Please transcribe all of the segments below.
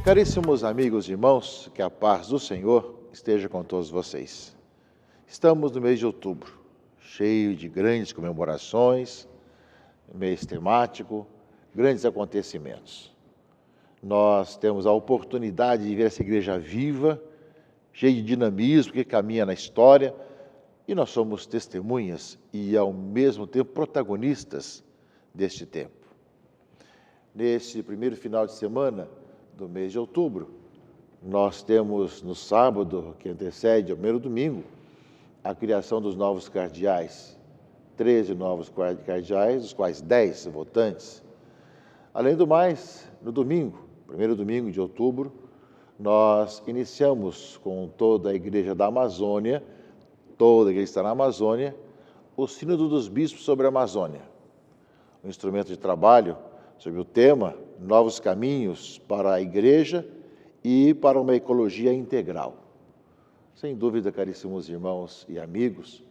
Caríssimos amigos e irmãos, que a paz do Senhor esteja com todos vocês. Estamos no mês de outubro, cheio de grandes comemorações, mês temático, grandes acontecimentos. Nós temos a oportunidade de ver essa igreja viva, cheia de dinamismo, que caminha na história, e nós somos testemunhas e, ao mesmo tempo, protagonistas deste tempo. Neste primeiro final de semana do mês de outubro, nós temos no sábado, que antecede ao primeiro domingo, a criação dos novos cardeais, 13 novos cardeais, dos quais 10 votantes. Além do mais, no domingo, primeiro domingo de outubro, nós iniciamos com toda a Igreja da Amazônia, toda a igreja está na Amazônia, o Sínodo dos Bispos sobre a Amazônia, um instrumento de trabalho sobre o tema Novos Caminhos para a Igreja e para uma Ecologia Integral. Sem dúvida, caríssimos irmãos e amigos,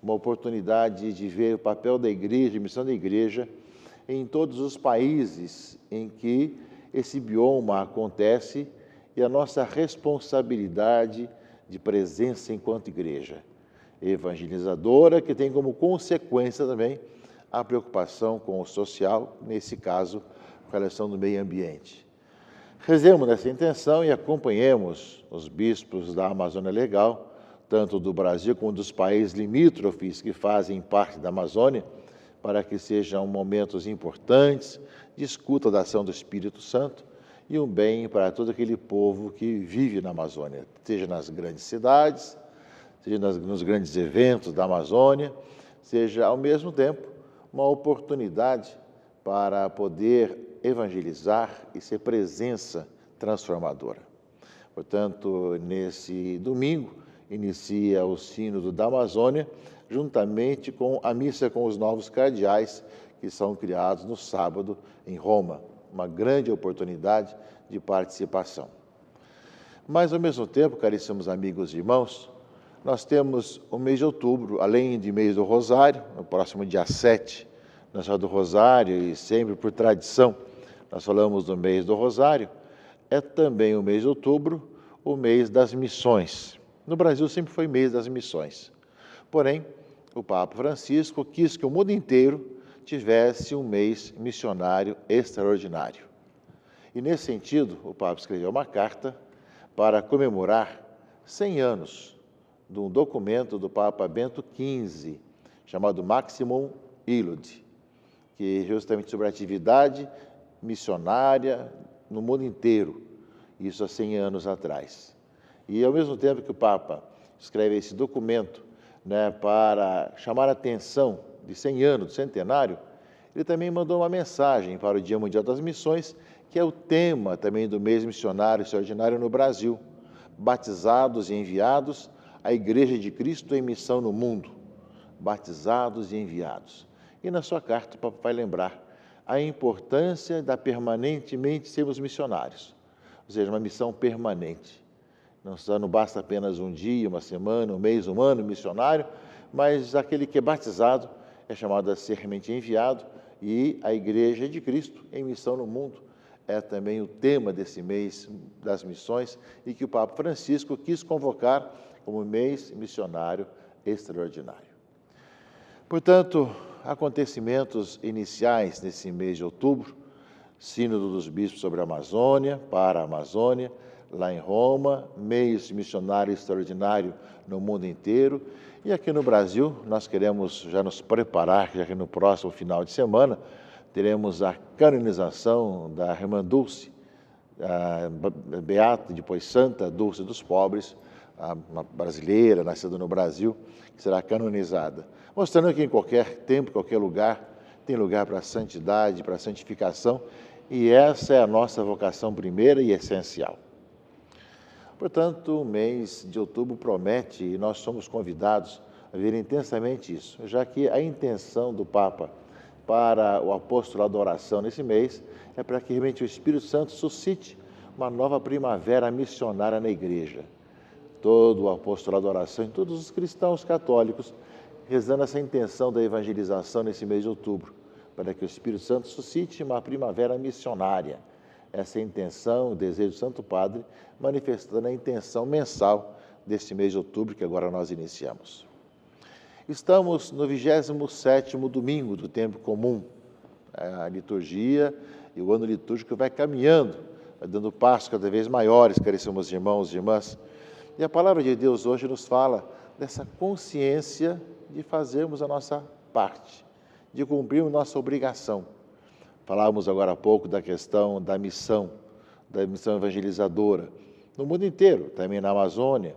uma oportunidade de ver o papel da Igreja, a missão da Igreja, em todos os países em que esse bioma acontece e a nossa responsabilidade de presença enquanto Igreja evangelizadora, que tem como consequência também a preocupação com o social, nesse caso, com a relação do meio ambiente. Rezemos nessa intenção e acompanhemos os bispos da Amazônia Legal, tanto do Brasil como dos países limítrofes que fazem parte da Amazônia, para que sejam momentos importantes de escuta da ação do Espírito Santo e um bem para todo aquele povo que vive na Amazônia, seja nas grandes cidades, seja nos grandes eventos da Amazônia, seja, ao mesmo tempo, uma oportunidade para poder evangelizar e ser presença transformadora. Portanto, nesse domingo, inicia o Sínodo da Amazônia, juntamente com a missa com os novos cardeais, que são criados no sábado em Roma. Uma grande oportunidade de participação. Mas, ao mesmo tempo, caríssimos amigos e irmãos, nós temos o mês de outubro, além de mês do Rosário, no próximo dia 7, nós falamos do Rosário e sempre por tradição nós falamos do mês do Rosário, é também o mês de outubro, o mês das missões. No Brasil sempre foi mês das missões. Porém, o Papa Francisco quis que o mundo inteiro tivesse um mês missionário extraordinário. E nesse sentido, o Papa escreveu uma carta para comemorar 100 anos de um documento do Papa Bento XV, chamado Maximum Illud, que é justamente sobre a atividade missionária no mundo inteiro, isso há 100 anos atrás. E, ao mesmo tempo que o Papa escreve esse documento, para chamar a atenção de 100 anos, do centenário, ele também mandou uma mensagem para o Dia Mundial das Missões, que é o tema também do mês missionário extraordinário no Brasil, batizados e enviados, a Igreja de Cristo em missão no mundo, batizados e enviados. E na sua carta o Papa vai lembrar a importância da permanentemente sermos missionários, ou seja, uma missão permanente. Não basta apenas um dia, uma semana, um mês, um ano missionário, mas aquele que é batizado é chamado a ser realmente enviado e a Igreja de Cristo em missão no mundo é também o tema desse mês das missões e que o Papa Francisco quis convocar como mês missionário extraordinário. Portanto, acontecimentos iniciais nesse mês de outubro, Sínodo dos Bispos sobre a Amazônia, para a Amazônia, lá em Roma, mês missionário extraordinário no mundo inteiro. E aqui no Brasil, nós queremos já nos preparar, já que no próximo final de semana, teremos a canonização da Irmã Dulce, a beata, depois santa Dulce dos Pobres, uma brasileira, nascida no Brasil, que será canonizada. Mostrando que em qualquer tempo, em qualquer lugar, tem lugar para a santidade, para a santificação, e essa é a nossa vocação primeira e essencial. Portanto, o mês de outubro promete, e nós somos convidados a ver intensamente isso, já que a intenção do Papa para o apostolado da oração nesse mês é para que realmente o Espírito Santo suscite uma nova primavera missionária na Igreja. Todo o apostolado da oração em todos os cristãos católicos rezando essa intenção da evangelização nesse mês de outubro, para que o Espírito Santo suscite uma primavera missionária. Essa é a intenção, o desejo do Santo Padre, manifestando a intenção mensal desse mês de outubro que agora nós iniciamos. Estamos no 27º domingo do tempo comum. A liturgia e o ano litúrgico vai caminhando, vai dando passos cada vez maiores, caríssimos irmãos e irmãs. E a palavra de Deus hoje nos fala dessa consciência de fazermos a nossa parte, de cumprirmos nossa obrigação. Falávamos agora há pouco da questão da missão evangelizadora, no mundo inteiro, também na Amazônia.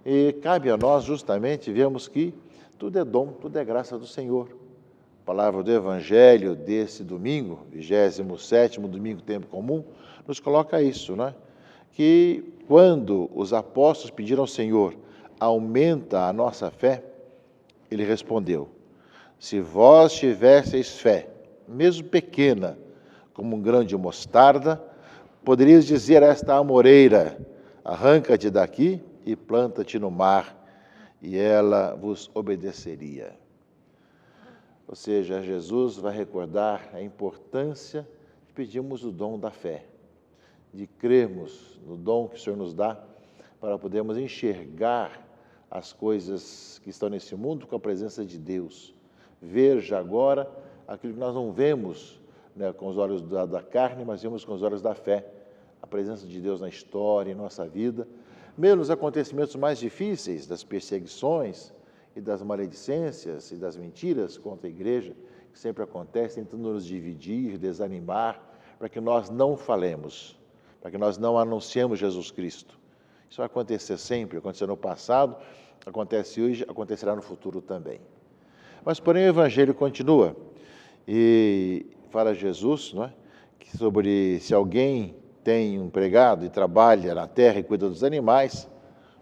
E cabe a nós, justamente, vermos que tudo é dom, tudo é graça do Senhor. A palavra do Evangelho desse domingo, 27º domingo, tempo comum, nos coloca isso, né? Que quando os apóstolos pediram ao Senhor, aumenta a nossa fé, ele respondeu: se vós tivesseis fé, mesmo pequena, como um grão de mostarda, poderias dizer a esta amoreira: arranca-te daqui e planta-te no mar, e ela vos obedeceria. Ou seja, Jesus vai recordar a importância de pedirmos o dom da fé, de crermos no dom que o Senhor nos dá, para podermos enxergar as coisas que estão nesse mundo com a presença de Deus. Ver já agora aquilo que nós não vemos, né, com os olhos da carne, mas vemos com os olhos da fé. A presença de Deus na história, em nossa vida, mesmo nos acontecimentos mais difíceis, das perseguições e das maledicências e das mentiras contra a igreja, que sempre acontecem, tentando nos dividir, desanimar, para que nós não falemos, para que nós não anunciemos Jesus Cristo. Isso vai acontecer sempre, aconteceu no passado, acontece hoje, acontecerá no futuro também. Mas, porém, o Evangelho continua e fala Jesus, não é? Que sobre se alguém tem um empregado e trabalha na terra e cuida dos animais,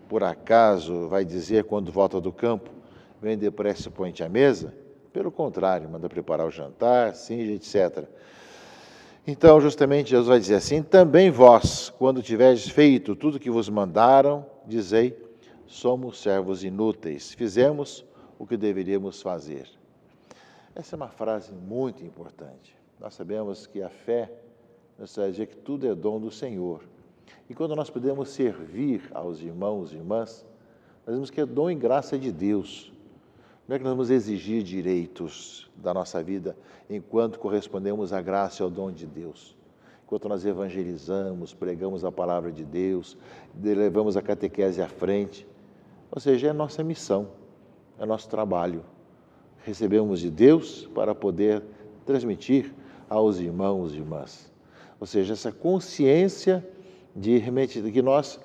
por acaso vai dizer quando volta do campo, vem depressa e põe-te à mesa? Pelo contrário, manda preparar o jantar, cinge, etc. Então, justamente, Jesus vai dizer assim: também vós, quando tiverdes feito tudo o que vos mandaram, dizei, somos servos inúteis, fizemos o que deveríamos fazer. Essa é uma frase muito importante. Nós sabemos que a fé nos vai dizer que tudo é dom do Senhor. E quando nós podemos servir aos irmãos e irmãs, nós vemos que é dom e graça de Deus. Não é que nós vamos exigir direitos da nossa vida enquanto correspondemos à graça e ao dom de Deus. Enquanto nós evangelizamos, pregamos a palavra de Deus, levamos a catequese à frente. Ou seja, é a nossa missão, é o nosso trabalho. Recebemos de Deus para poder transmitir aos irmãos e irmãs. Ou seja, essa consciência de que nós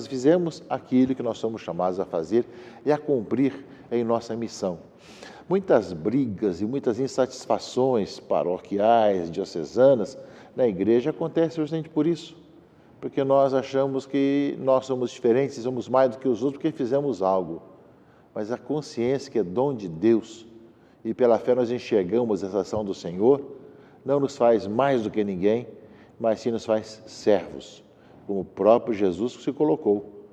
fizemos aquilo que nós somos chamados a fazer e a cumprir em nossa missão. Muitas brigas e muitas insatisfações paroquiais, diocesanas, na igreja acontecem justamente por isso, porque nós achamos que nós somos diferentes, somos mais do que os outros porque fizemos algo. Mas a consciência que é dom de Deus e pela fé nós enxergamos essa ação do Senhor, não nos faz mais do que ninguém, mas sim nos faz servos, como o próprio Jesus se colocou.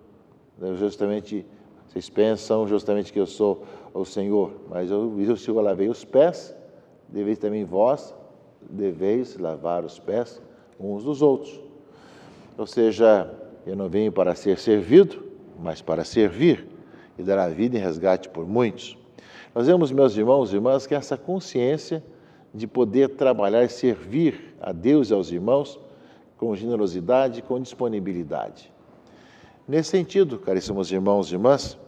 Justamente, vocês pensam justamente que eu sou o Senhor, mas eu lavei os pés, deveis também vós, deveis lavar os pés uns dos outros. Ou seja, eu não vim para ser servido, mas para servir e dar a vida em resgate por muitos. Nós vemos, meus irmãos e irmãs, que essa consciência de poder trabalhar e servir a Deus e aos irmãos com generosidade e com disponibilidade. Nesse sentido, caríssimos irmãos e irmãs,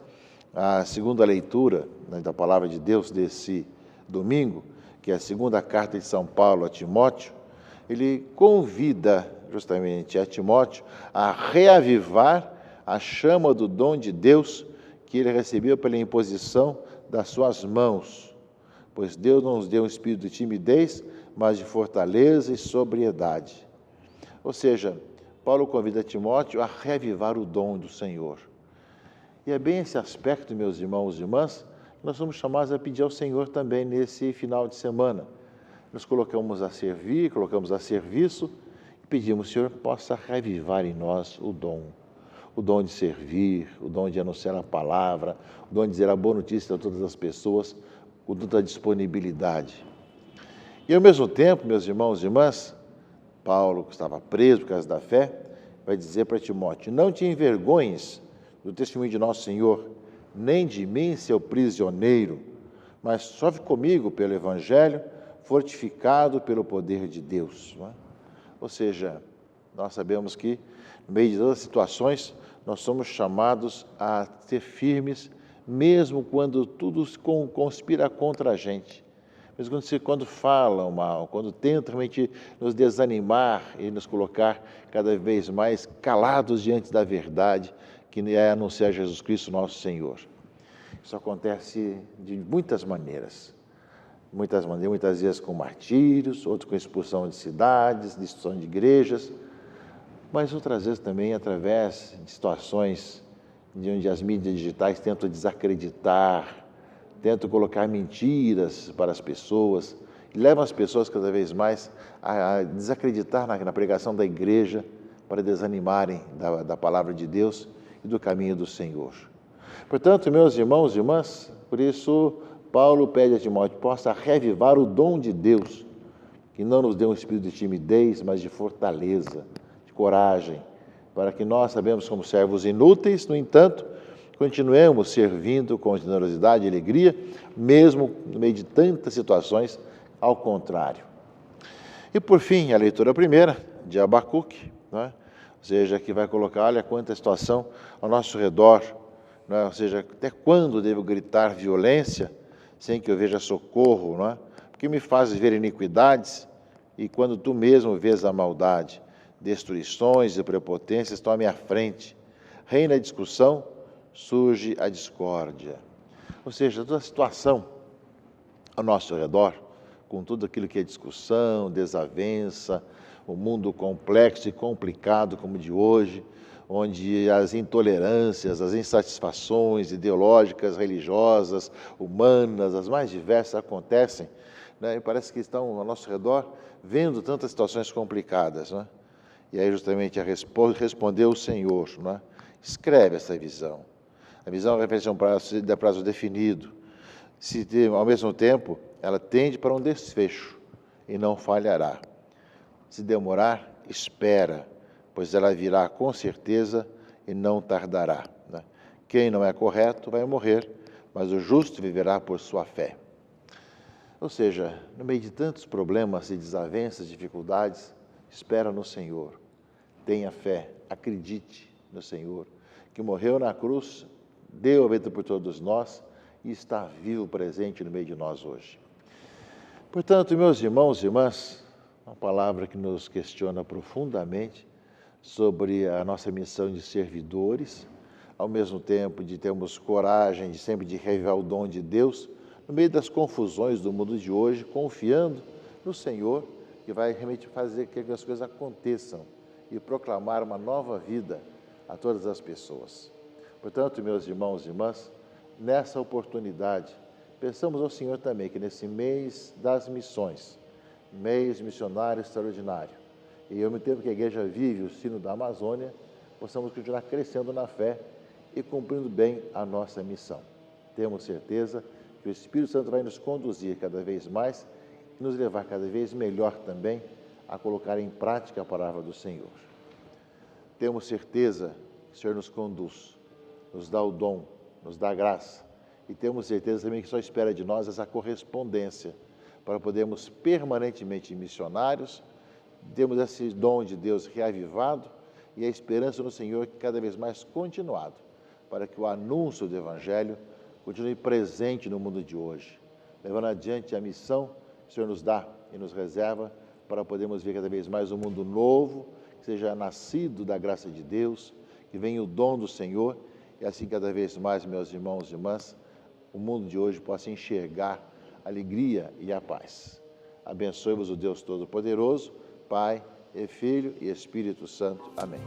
a segunda leitura, né, da Palavra de Deus desse domingo, que é a segunda carta de São Paulo a Timóteo, ele convida justamente a Timóteo a reavivar a chama do dom de Deus que ele recebeu pela imposição das suas mãos, pois Deus não nos deu um espírito de timidez, mas de fortaleza e sobriedade. Ou seja, Paulo convida Timóteo a reavivar o dom do Senhor. E é bem esse aspecto, meus irmãos e irmãs, que nós somos chamados a pedir ao Senhor também nesse final de semana. Nos colocamos a servir, colocamos a serviço e pedimos, Senhor, possa reavivar em nós o o dom de servir, o dom de anunciar a palavra, o dom de dizer a boa notícia a todas as pessoas, com toda a disponibilidade. E ao mesmo tempo, meus irmãos e irmãs, Paulo, que estava preso por causa da fé, vai dizer para Timóteo: não te envergonhes do testemunho de nosso Senhor, nem de mim, seu prisioneiro, mas sofre comigo pelo Evangelho, fortificado pelo poder de Deus. Não é? Ou seja, nós sabemos que, no meio de todas as situações, nós somos chamados a ser firmes, mesmo quando tudo conspira contra a gente. Mesmo quando falam mal, quando tentam realmente nos desanimar e nos colocar cada vez mais calados diante da verdade, que é anunciar Jesus Cristo, nosso Senhor. Isso acontece de muitas maneiras. Muitas vezes com martírios, outros com expulsão de cidades, destruição de igrejas, mas outras vezes também através de situações onde as mídias digitais tentam desacreditar, tentam colocar mentiras para as pessoas, e levam as pessoas cada vez mais a desacreditar na pregação da igreja, para desanimarem da palavra de Deus e do caminho do Senhor. Portanto, meus irmãos e irmãs, por isso Paulo pede a Timóteo: possa revivar o dom de Deus, que não nos dê um espírito de timidez, mas de fortaleza, de coragem, para que nós, sabemos como servos inúteis, no entanto, continuemos servindo com generosidade e alegria, mesmo no meio de tantas situações, ao contrário. E por fim, a leitura primeira, de Abacuque, não é? Ou seja, que vai colocar, olha quanta situação ao nosso redor, não é? Ou seja, até quando devo gritar violência sem que eu veja socorro, não é? Porque me fazes ver iniquidades e quando tu mesmo vês a maldade, destruições e prepotências estão à minha frente, reina a discussão, surge a discórdia. Ou seja, toda a situação ao nosso redor, com tudo aquilo que é discussão, desavença, o mundo complexo e complicado como o de hoje, onde as intolerâncias, as insatisfações ideológicas, religiosas, humanas, as mais diversas acontecem, né? E parece que estão ao nosso redor vendo tantas situações complicadas, né? E aí justamente respondeu o Senhor, né? Escreve essa visão. A visão refere a um prazo definido. Ao mesmo tempo, ela tende para um desfecho e não falhará. Se demorar, espera, pois ela virá com certeza e não tardará. Né? Quem não é correto vai morrer, mas o justo viverá por sua fé. Ou seja, no meio de tantos problemas e desavenças, dificuldades, espera no Senhor. Tenha fé, acredite no Senhor, que morreu na cruz, deu a vida por todos nós e está vivo, presente no meio de nós hoje. Portanto, meus irmãos e irmãs, uma palavra que nos questiona profundamente sobre a nossa missão de servidores, ao mesmo tempo de termos coragem de sempre de revelar o dom de Deus, no meio das confusões do mundo de hoje, confiando no Senhor, que vai realmente fazer que as coisas aconteçam e proclamar uma nova vida a todas as pessoas. Portanto, meus irmãos e irmãs, nessa oportunidade, pensamos ao Senhor também que nesse mês das missões, mês missionário extraordinário, e ao mesmo tempo que a igreja vive o sino da Amazônia, possamos continuar crescendo na fé e cumprindo bem a nossa missão. Temos certeza que o Espírito Santo vai nos conduzir cada vez mais e nos levar cada vez melhor também a colocar em prática a palavra do Senhor. Temos certeza que o Senhor nos conduz, nos dá o dom, nos dá a graça, e temos certeza também que só espera de nós essa correspondência para podermos permanentemente missionários, temos esse dom de Deus reavivado e a esperança no Senhor cada vez mais continuado, para que o anúncio do Evangelho continue presente no mundo de hoje, levando adiante a missão que o Senhor nos dá e nos reserva para podermos ver cada vez mais um mundo novo, que seja nascido da graça de Deus, que venha o dom do Senhor, e assim cada vez mais, meus irmãos e irmãs, o mundo de hoje possa enxergar a alegria e a paz. Abençoe-vos o Deus Todo-Poderoso, Pai, e Filho e Espírito Santo. Amém.